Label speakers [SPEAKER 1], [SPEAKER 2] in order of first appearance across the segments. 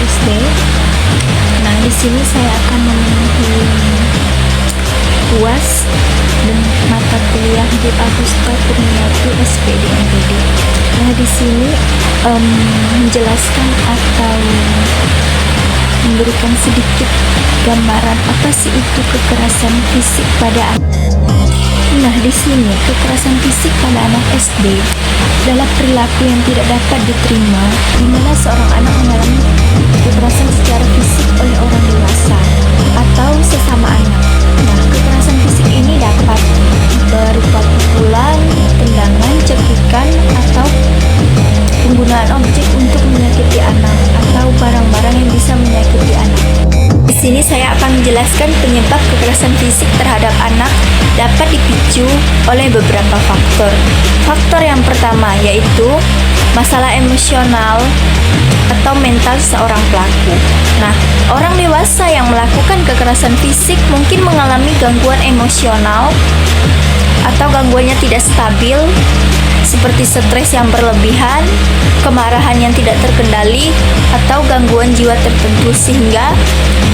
[SPEAKER 1] SD. Nah, di sini saya akan memenuhi UAS dan mata kuliah di Agusta Kurniati SPD NPD. Nah, di sini menjelaskan atau memberikan sedikit gambaran apa sih itu kekerasan fisik pada anak. Nah, di sini kekerasan fisik pada anak SD adalah perilaku yang tidak dapat diterima di mana seorang anak mengalami kekerasan secara fisik oleh orang dewasa atau sesama anak. Nah, kekerasan fisik ini dapat berupa pukulan, tendangan, cekikan, atau penggunaan objek untuk menyakiti anak atau barang-barang yang bisa menyakiti anak. Di sini saya akan menjelaskan penyebab kekerasan fisik terhadap anak dapat dipicu oleh beberapa faktor. Faktor yang pertama yaitu masalah emosional atau mental seorang pelaku. Nah, orang dewasa yang melakukan kekerasan fisik mungkin mengalami gangguan emosional atau gangguannya tidak stabil, seperti stres yang berlebihan, kemarahan yang tidak terkendali, atau gangguan jiwa tertentu sehingga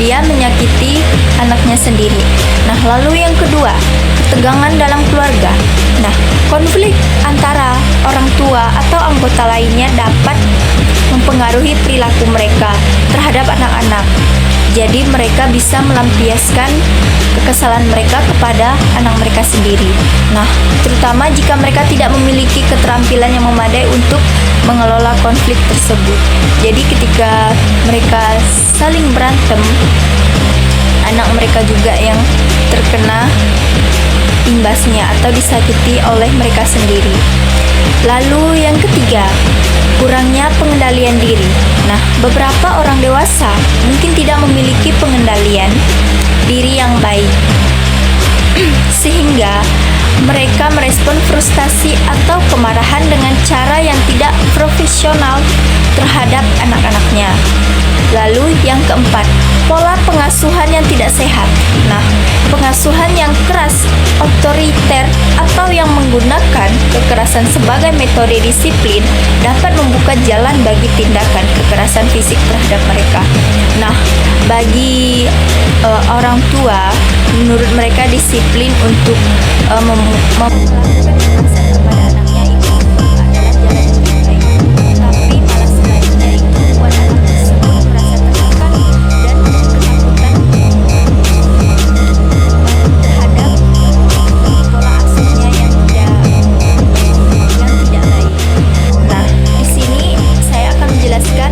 [SPEAKER 1] dia menyakiti anaknya sendiri. Nah, lalu yang kedua, ketegangan dalam keluarga. Nah, konflik antara orang tua atau anggota lainnya dapat mempengaruhi perilaku mereka terhadap anak-anak. Jadi mereka bisa melampiaskan kekesalan mereka kepada anak mereka sendiri. Nah, terutama jika mereka tidak memiliki keterampilan yang memadai untuk mengelola konflik tersebut. Jadi ketika mereka saling berantem, anak mereka juga yang terkena imbasnya atau disakiti oleh mereka sendiri. Lalu yang ketiga, kurangnya pengendalian diri. Nah, beberapa orang dewasa mungkin tidak memiliki pengendalian diri yang baik sehingga mereka merespon frustasi atau kemarahan dengan cara yang tidak profesional terhadap anak-anaknya. Lalu yang keempat, pola pengasuhan yang tidak sehat. Nah, pengasuhan yang keras, otoriter, atau yang menggunakan kekerasan sebagai metode disiplin dapat membuka jalan bagi tindakan kekerasan fisik terhadap mereka. Nah, bagi orang tua, menurut mereka disiplin untuk melakukan kekerasan kepada anaknya itu adalah jalan yang terbaik. Tapi malah sebaliknya itu membuat anak tersebut merasa tertekan dan ketakutan terhadap pola asuhnya yang tidak baik. Nah, di sini saya akan menjelaskan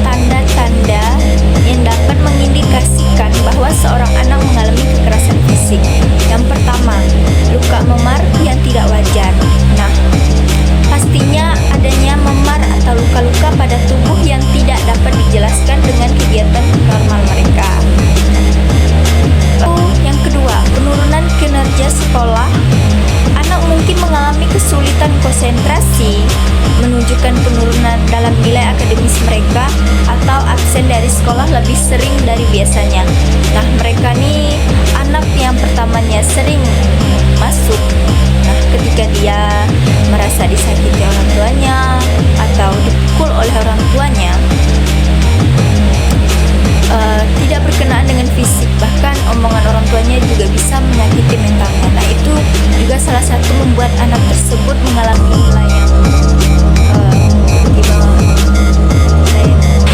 [SPEAKER 1] tanda-tanda yang dapat mengindikasikan bahwa seorang anak mengalami kekerasan fisik. Yang pertama, luka memar yang tidak wajar. Nah, pastinya adanya memar atau luka-luka pada tubuh yang tidak dapat dijelaskan dengan kegiatan normal mereka. Lalu yang kedua, penurunan kinerja sekolah. Anak mungkin mengalami kesulitan konsentrasi, menunjukkan penurunan dalam nilai akademis mereka, atau absen dari sekolah lebih sering dari biasanya. Nah, mereka nih anak yang pertamanya sering masuk. Nah, ketika dia merasa disakiti orang tuanya atau dipukul oleh orang tuanya, tidak berkenaan dengan fisik, bahkan omongan orang tuanya juga bisa menyakiti mentalnya. Nah, itu juga salah satu membuat anak tersebut mengalami nilai yang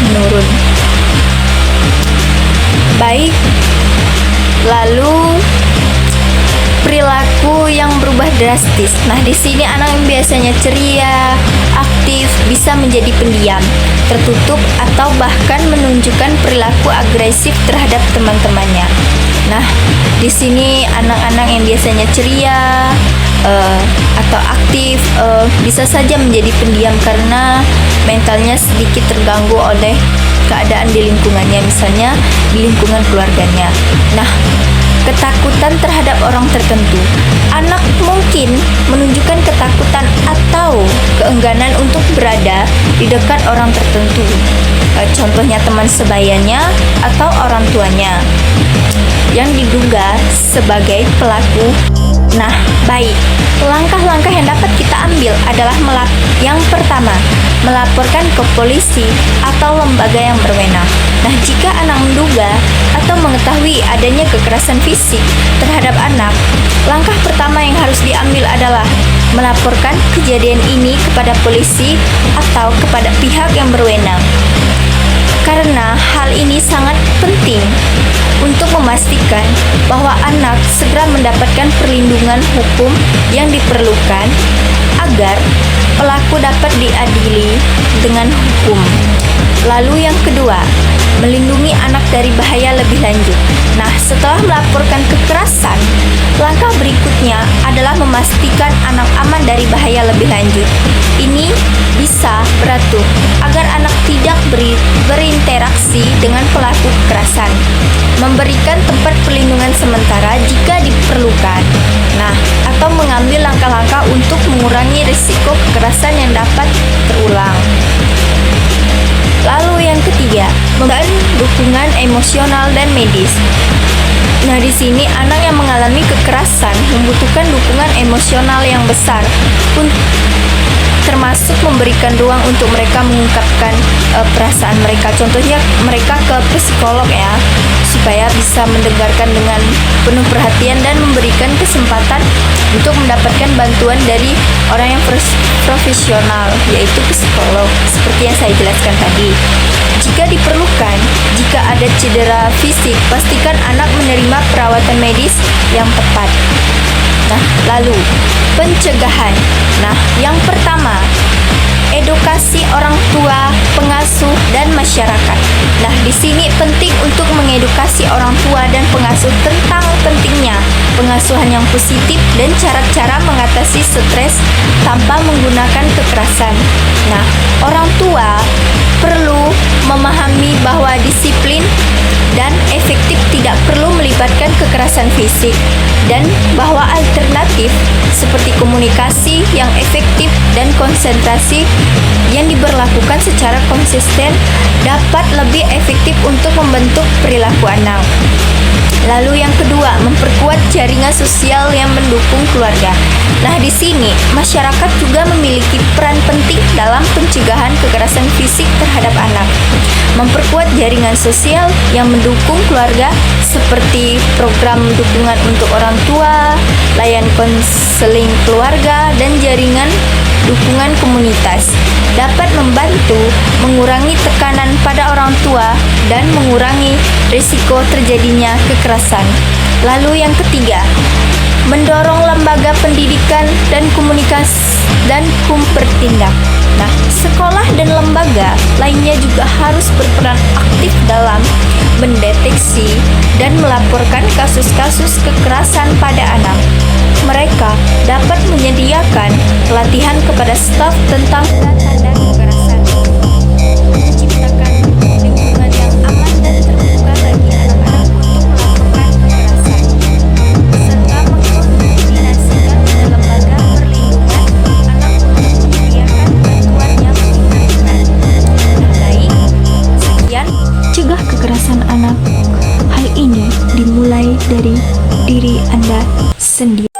[SPEAKER 1] menurun. Baik, lalu perilaku yang berubah drastis. Nah, di sini anak yang biasanya ceria, aktif, bisa menjadi pendiam, tertutup, atau bahkan menunjukkan perilaku agresif terhadap teman-temannya. Nah, di sini anak-anak yang biasanya ceria atau aktif bisa saja menjadi pendiam karena mentalnya sedikit terganggu oleh keadaan di lingkungannya, misalnya di lingkungan keluarganya. Nah, ketakutan terhadap orang tertentu. Anak mungkin menunjukkan ketakutan atau keengganan untuk berada di dekat orang tertentu. Contohnya teman sebayanya atau orang tuanya yang diduga sebagai pelaku. Nah, baik, langkah-langkah yang dapat kita ambil adalah Yang pertama, melaporkan ke polisi atau lembaga yang berwenang. Nah, jika anak menduga atau mengetahui adanya kekerasan fisik terhadap anak, langkah pertama yang harus diambil adalah melaporkan kejadian ini kepada polisi atau kepada pihak yang berwenang. Karena hal ini sangat penting untuk memastikan bahwa anak segera mendapatkan perlindungan hukum yang diperlukan agar pelaku dapat diadili dengan hukum. Lalu yang kedua, melindungi anak dari bahaya lebih lanjut. Nah, setelah melaporkan kekerasan, langkah berikutnya adalah memastikan anak aman dari bahaya lebih lanjut. Ini bisa beratur agar anak tidak berinteraksi dengan pelaku kekerasan, memberikan tempat perlindungan sementara jika diperlukan. Nah, atau mengambil langkah-langkah untuk mengurangi risiko kekerasan yang dapat terulang. Lalu yang ketiga, memberikan dukungan emosional dan medis. Nah, di sini anak yang mengalami kekerasan membutuhkan dukungan emosional yang besar, termasuk memberikan ruang untuk mereka mengungkapkan perasaan mereka. Contohnya mereka ke psikolog ya, supaya bisa mendengarkan dengan penuh perhatian dan memberikan kesempatan untuk mendapatkan bantuan dari orang yang profesional, yaitu psikolog, seperti yang saya jelaskan tadi. Jika diperlukan, jika ada cedera fisik, pastikan anak menerima perawatan medis yang tepat. Nah, lalu pencegahan. Nah, yang pertama, edukasi orang tua, pengasuh, dan masyarakat. Nah, di sini penting untuk mengedukasi orang tua dan pengasuh tentang pentingnya pengasuhan yang positif dan cara-cara mengatasi stres tanpa menggunakan kekerasan. Nah, orang tua perlu memahami bahwa disiplin dan efektif tidak perlu melibatkan kekerasan fisik, dan bahwa alternatif seperti komunikasi yang efektif dan konsentrasi yang diberlakukan secara konsisten dapat lebih efektif untuk membentuk perilaku anak. Lalu yang kedua, memperkuat jaringan sosial yang mendukung keluarga. Nah, di sini masyarakat juga memiliki peran penting dalam pencegahan kekerasan fisik terhadap anak. Memperkuat jaringan sosial yang mendukung keluarga seperti program dukungan untuk orang tua, layan konseling keluarga, dan jaringan dukungan komunitas dapat membantu mengurangi tekanan pada orang tua dan mengurangi risiko terjadinya kekerasan. Lalu yang ketiga, mendorong lembaga pendidikan dan komunikasi dan bertindak. Nah, sekolah dan lembaga lainnya juga harus berperan aktif dalam mendeteksi dan melaporkan kasus-kasus kekerasan pada anak. Mereka dapat menyediakan pelatihan kepada staf tentang tanda kekerasan, menciptakan lingkungan yang aman dan terbuka bagi anak-anak untuk melaporkan kekerasan, serta mengkoordinasikan dengan lembaga perlindungan anak untuk menyediakan bantuan yang dibutuhkan. Baik, sekian. Cegah kekerasan anak. Hal ini dimulai dari diri Anda sendiri.